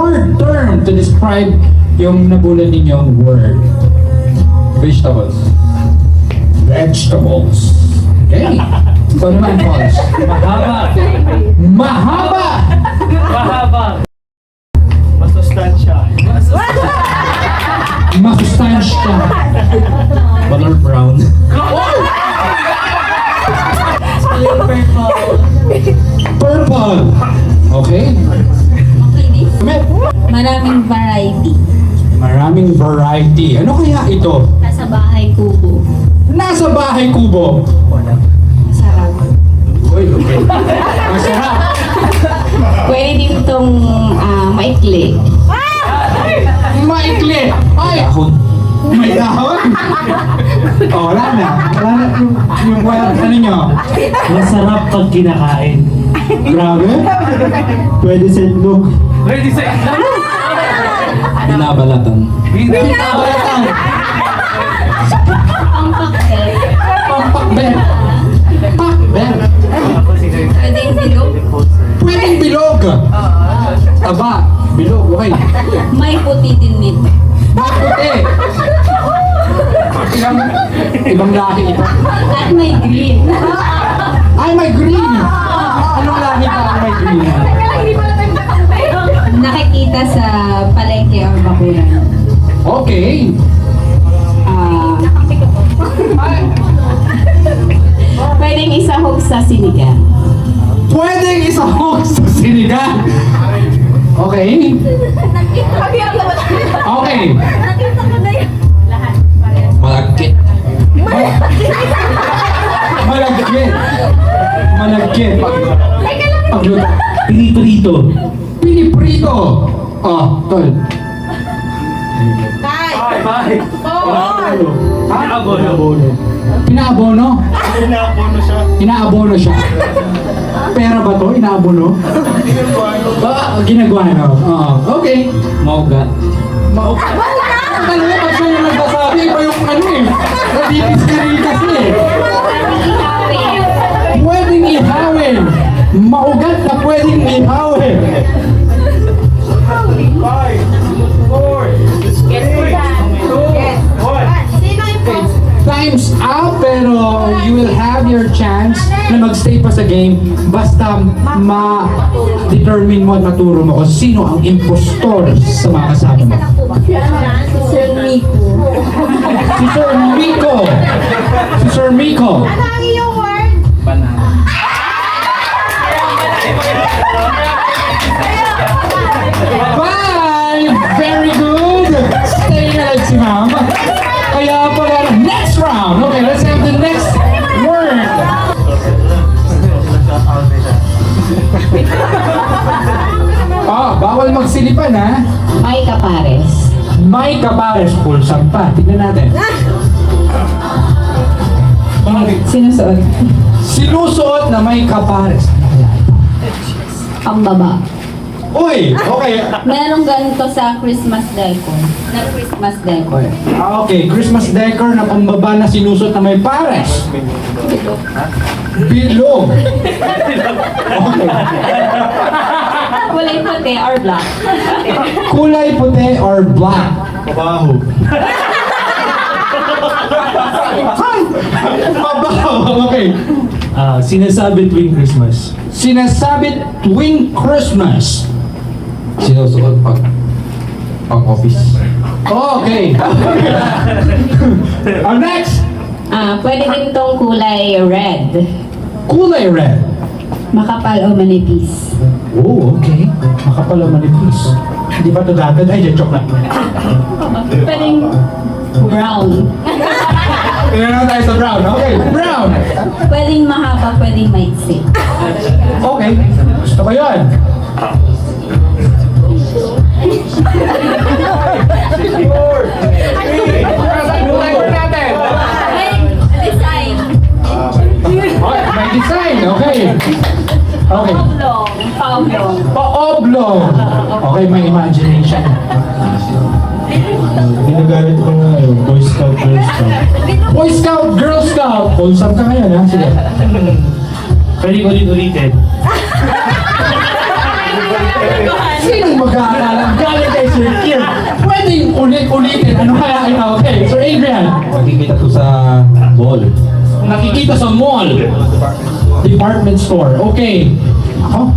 one-word term to describe yung nabulad ninyong word. Vegetables. Vegetables. Okay. Ito naman, Pauls. Mahaba. Mahaba! Mahaba. Masustansya. Masustansya. Color brown. Purple. Okay. Maraming variety. Maraming variety. Ano kaya ito? Nasa bahay kubo. Nasa bahay kubo. Sarap. Uy, okay. Masarap. Pwede din itong maikli. Maikli. Ay! Dahon. May dahon. Oh, wala na. Wala na yung ano nyo. Masarap pag kinakain. Grabe. Pwede sa itlog. Ready sa Binabalatan. Binabalatan. Ang pakbel. Pampakbel. Pakbel. Pwede yung bilog. Pwedeng bilog. Taba. Bilog. Okay. May puti din nito. Maputi. Ibang lahi ito. At may green. Ay, may green. Anong lahi ka ang may green? Nakikita sa palengke o bakuran. Okay. Pwedeng isahog sa sinigang. Pwedeng isahog sa sinigang. Okay. Okay. Malagkit. Malagkit. Malagkit. Pagluto. Pinito. Piniprito. Oh, tol. Bye. Pinaabono. Inaabono? Pinaabono siya. Inaabono siya. Pera ba to? Inaabono? Ginagawa, no? Oo. Okay. Maugat. Ano ba siya yung nagsasabi? Iba yung ano eh. Nabibis ka rin kasi eh. Pwedeng ihawin. Maugat na pwedeng ihawin. 5, 4, Time's up, pero you will have your chance na magstay pa sa game basta ma-determine mo at maturo mo kung sino ang impostor sa mga kasama mo. Sir Nico. Si Sir Miko. Si Sir Miko. Five! Very good! Stay na lang si ma'am. Kaya pala, next round. Okay, let's have the next word. Bawal magsilipan ha. May kapares. May kapares. Pulsang pa. Tignan natin. Sinusuot. Sinusuot na may kapares. Pambaba. Uy! Okay. Merong ganito sa Christmas decor. Na Christmas decor. Okay, Christmas decor na pambaba na sinusot na may pares. Bilog. Okay. Kulay puti or black. Kulay puti or black? Pabaho. Ay! Mabaho. Okay. Sinasabi tuwing Christmas. Sinasabit tuwing Christmas. Sinusuot pag office. Okay. Next. Pwede din itong kulay red. Kulay red. Makapal o manipis. Oh, okay. Makapal o manipis. Hindi ba ito dagad? Ay, joke lang. Pwedeng brown. Tingnan na tayo sa brown. Okay, brown. Pwedeng mahaba, pwedeng maiksi. Okay. Gusto ko yun. natin. May design. Okay, may design. Okay. Okay. Oblong. Oblong. Pa-oblong. Okay, may imagination. Ginagamit ko nga yung Boy Scout, Girl Scout. Boy Scout, Girl Scout. Wholesome ka ngayon, ha? Sige. Pwede ko ulit-ulitin. Sino mag-aalala ng Ano kaya ito? Okay, Sir Adrian. Nakikita ko sa mall. Nakikita sa mall. Department store. Okay. Ako?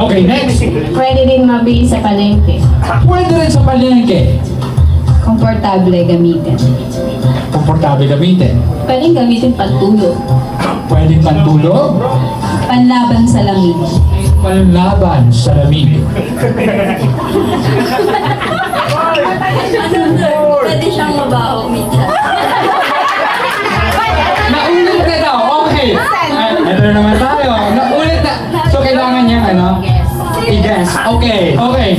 Okay, next. Pwede din mabili sa palengke. Pwede rin sa palengke. Komportable gamitin. Komportable gamitin. Pwedeng gamitin pantulog. Pwede pantulog. Panlaban sa lamig. Panlaban sa lamig. Pwede siyang mabaho minsan. Naulit na daw. Okay. Ito na naman tayo. Naulit na. So, kailangan niya, ano? I-guess. Okay. Okay.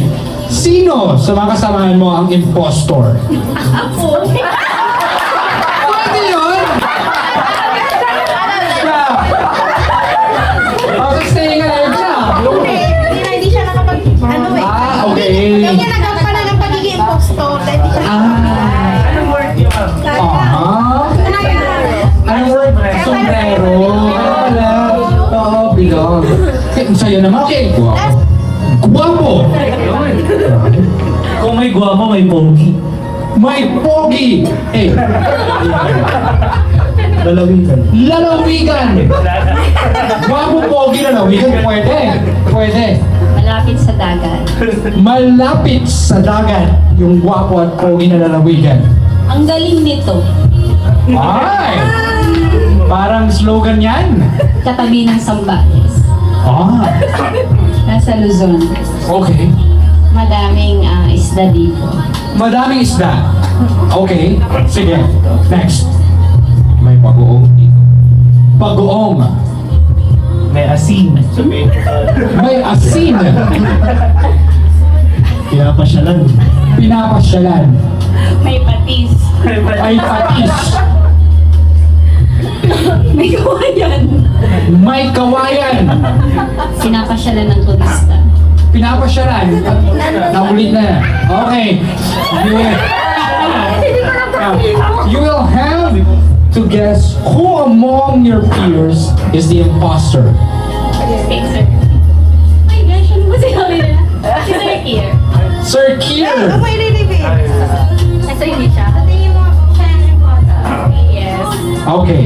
Sino sa mga kasamahan mo ang impostor? Ako. Pwede yun! Siya. Oh, so staying alive siya. Hindi siya nakapag, ano eh. Ah, okay. Hindi niya nagkampala ng pagiging impostor. Hindi siya Ah. Anong word? Sombrero. Wala. Oo, bilog. Sa'yo naman. Okay. Guwapo. Kung may guwapa, may pogi. May pogi. Eh, Lalawigan. lalawigan. Guwapo, pogi, lalawigan. Pwede. Pwede. Malapit sa dagat. Malapit sa dagat yung guwapo at pogi na lalawigan. Ang galing nito. Ay! Parang slogan yan. Katabi ng Sambales. Ah, Nasa Luzon. okay. Madaming isda dito. Madaming isda. Okay. Sige. Next. May pag-uong dito. Bagoong. May asin. May asin. Pinapasyalan. Pinapasyalan. May patis. May patis. May kawayan. May kawayan. Pinapasyalan ng turista. Pinapasyalan. Naulit na. Okay. You will have to guess who among your peers is the imposter. Pixar. My gosh, ano ba sinabi na? Si Sir Kier. Sir Kier. may rinibig. Ito hindi siya. Tingin mo siya yung impostor. Yes. Okay.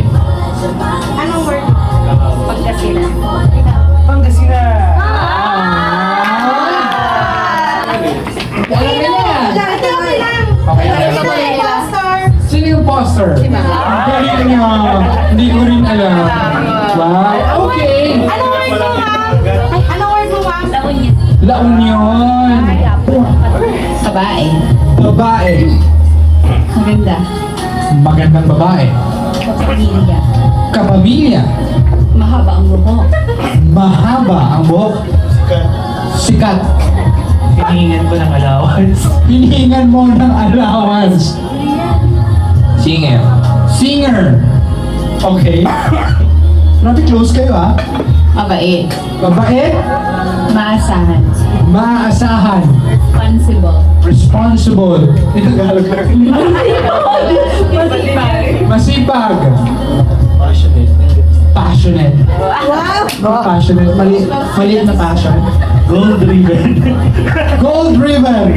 Anong word? Pagkasinan. Alam niyo yan. Ito okay lang. Okay. Ito yung impostor. Sino yung imposter? Galing niyo. Hindi ko rin alam. Wow. Okay. Anong word mo, ma'am? Anong word mo, ma'am? Laon niya. La Union. Babae. Babae. Maganda. Magandang babae. Kapamilya. Kapamilya. Mahaba ang buhok. Mahaba ang buhok. Sikat. Hinihingan ko ng allowance. Hinihingan mo ng allowance. Singer. Singer. Okay. Grabe close kayo ha. Mabait. Babae. Maasahan. Maaasahan. Responsible. Responsible. Tagalog lang. Masipag. Masipag. Passionate. Passionate. Wow. Passionate. Maliit na passion. Goal-driven. Goal-driven.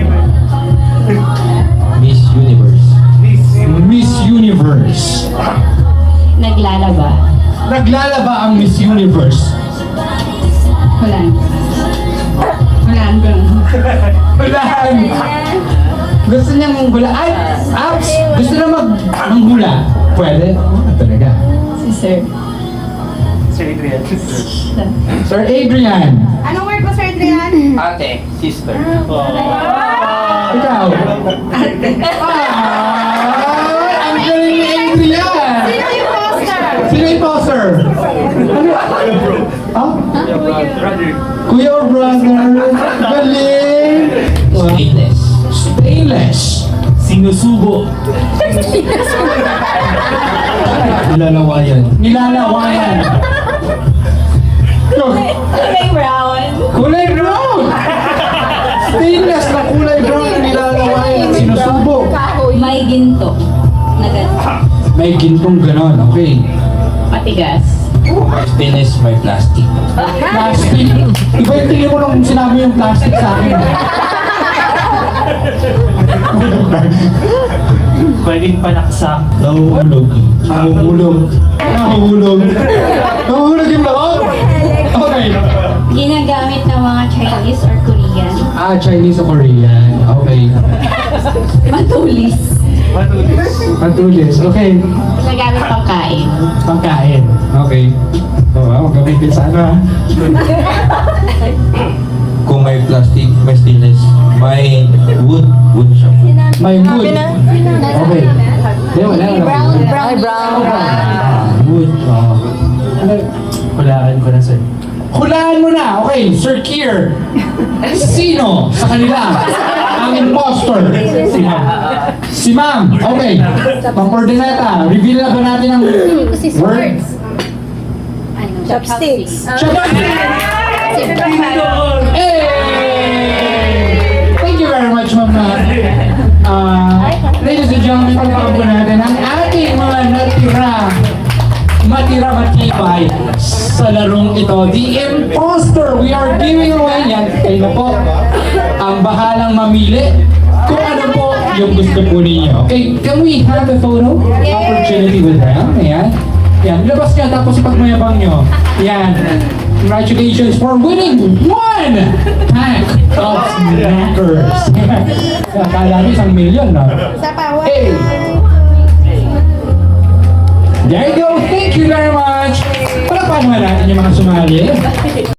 Miss Universe. Miss Universe. Naglalaba. Naglalaba ang Miss Universe. Hulaan. Hulaan ko lang. Hulaan. Gusto niyang hula. Ay, apps. Gusto na manghula. Pwede? Oh, talaga. Si Sir. Sir Adrian. Anong word mo, Sir Adrian? Ate. Sister. Ikaw. Ay, ang galing ni Adrian. Sino yung impostor? Sino yung imposter? Ano? Kuya or brother? Galing. Stainless. Stainless. Sinusubo. Nilalawayan. Nilalawayan. Kulay brown. Kulay brown. Stainless na kulay brown na nilalawayan. Sinusubo. May ginto. Na ganun. May gintong ganon. Okay. Matigas. Stainless may plastic. Plastic. Iba yung tingin mo nung sinabi yung plastic sa akin. Pwedeng panaksak. Nahuhulog. Nahuhulog. Nahuhulog. Nahuhulog yung loob? Okay. Ginagamit ng mga Chinese or Korean. Chinese o Korean. Okay. Matulis. Patulis. Okay. Ginagamit pangkain. Pangkain. Okay. Oh, wow, gamitin sana. Kung may plastic, may stainless, may wood siya. May wood. Okay. Hindi, wala. Brown. Wood. Oh. Hulaan ko na sir. Hulaan mo na. Okay, Sir Kier. Sino sa kanila ang impostor? Si Ma'am. Si Ma'am. Okay. Pang-coordinata. Reveal na ba natin ang word? Chopsticks. Hey! Thank you very much, Ma'am. Ladies and gentlemen, pagpapag po natin ang ating mga matira matibay sa larong ito. The Imposter! We are giving away yan. Kayo na po ang bahalang mamili kung ano po yung gusto po ninyo. Okay, can we have a photo opportunity with them? Ayan. Yan, labas nyo tapos ipagmayabang nyo. Yan. Congratulations for winning 1 pack of snackers. Akala nyo 1,000,000, no? Isa pa. Hey! There you go. Thank you very much. Palakpakan naman natin yung mga sumali.